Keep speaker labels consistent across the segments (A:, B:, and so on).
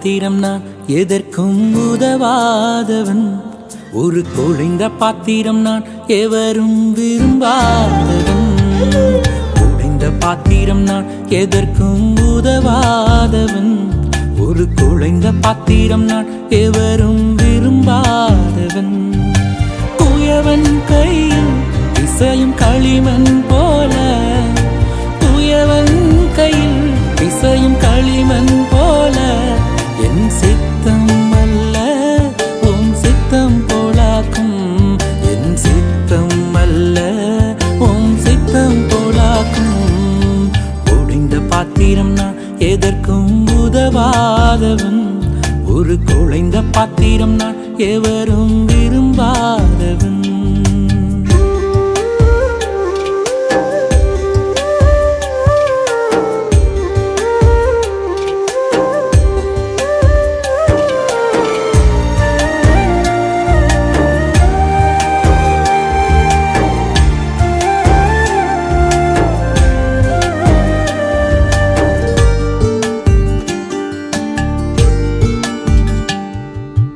A: பாத்திரம் நான் எதற்கும் உதவாதவன். ஒரு குழைந்த பாத்திரம் நான் எவரும் விரும்பாதவன். குழைந்த பாத்திரம் நான் எதற்கும் உதவாதவன். ஒரு குழைந்த பாத்திரம் நான் எவரும் விரும்பாதவன். குயவன் கையில் இசையும் களிமண் போல, குயவன் கையில் இசையும் களிமண் போல, என் சித்தம் அல்ல உம் சித்தம் போலாக்கும். என் சித்தம் அல்ல உம் சித்தம் போலாக்கும். ஒடிந்த பாத்திரம் நான் எதற்கும் உதவாதவன். ஒரு குழைந்த பாத்திரம் நான் எவரும் விரும்பாதவன்.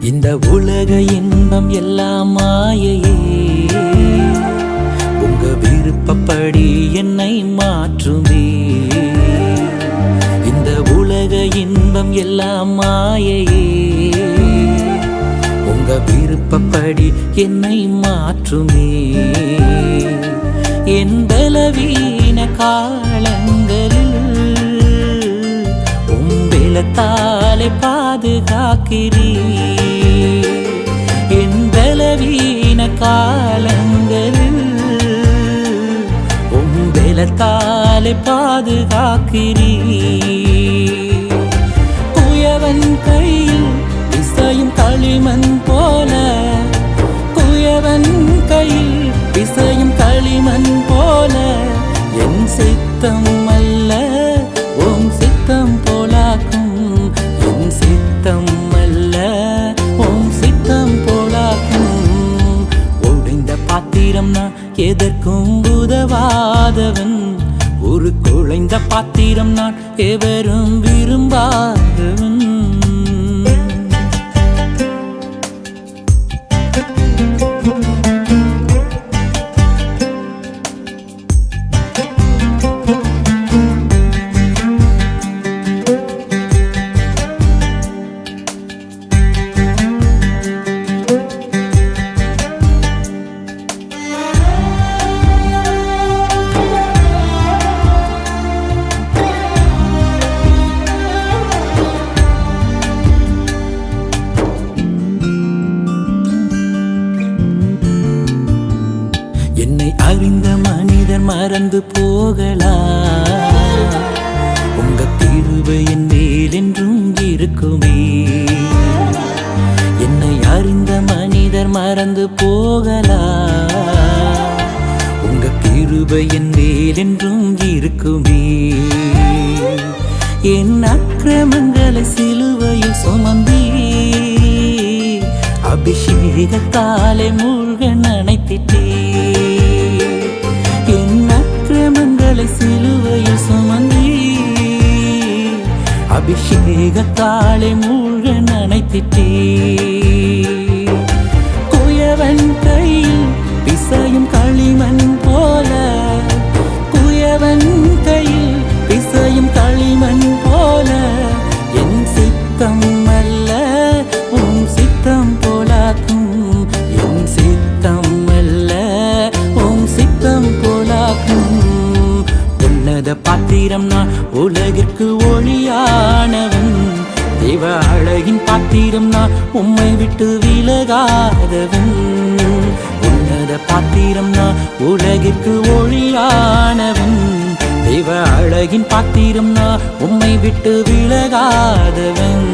A: இந்த உலக இன்பம் எல்லாம் மாயையே, உங்க விருப்பப்படி என்னை மாற்றுமே. இந்த உலக இன்பம் எல்லாம் மாயையே, உங்க விருப்பப்படி என்னை மாற்றுமே. என் பலவீன காலங்களில் உம் பலத்தாலே பாதுகாக்கிறீ. என் பலவீன காலங்களில் உம் பலத்தாலே பாதுகாக்கிறீ. குயவன் கையில் இசையும் களிமண் போல, குயவன் கையில் இசையும் களிமண் போல, என் சித்தம் அல்ல உம் சித்தம் போலாக்கும். என் சித்தம் அல்ல உம் சித்தம் போலாக்கும். ஒடிந்த பாத்திரம் நான் எதற்கும் உதவாதவன். ஒரு குழைந்த பாத்திரம் நான் எவரும் விரும்பாதவன். என்னை அறிந்த மனிதர் மறந்து போகலாம், உங்க கிருபை என் மேல் என்றும் இருக்குமே. என்னை அறிந்த மனிதர் மறந்து போகலாம், உங்க கிருபை என் மேல் என்றும் இருக்குமே. என் அக்கிரமங்களை சிலுவையில் சுமந்தீ, அபிஷேகத்தாலே மூழ்க நனைத்திட்டே. என் அக்கிரமங்களை சிலுவையில் சுமந்தீ, அபிஷேகத்தாலே மூழ்க நனைத்திட்டே. குயவன் கையில் இசையும் களிமண் போல, குயவன் கையில் இசையும் களிமண் போல, என் சித்தம் அல்ல உம் சித்தம் போலாக்கும். என் சித்தம் அல்ல உம் சித்தம் போலாக்கும். உன்னத பாத்திரம் நான் உலகிற்கு ஒளியானவன். தேவ அழகின் பாத்திரம் நான் உம்மை விட்டு விலகாதவன். உன்னத பாத்திரம் நான் உலகிற்கு ஒளியானவன். தேவ அழகின் பாத்திரம் நான் உம்மை விட்டு விலகாதவன்.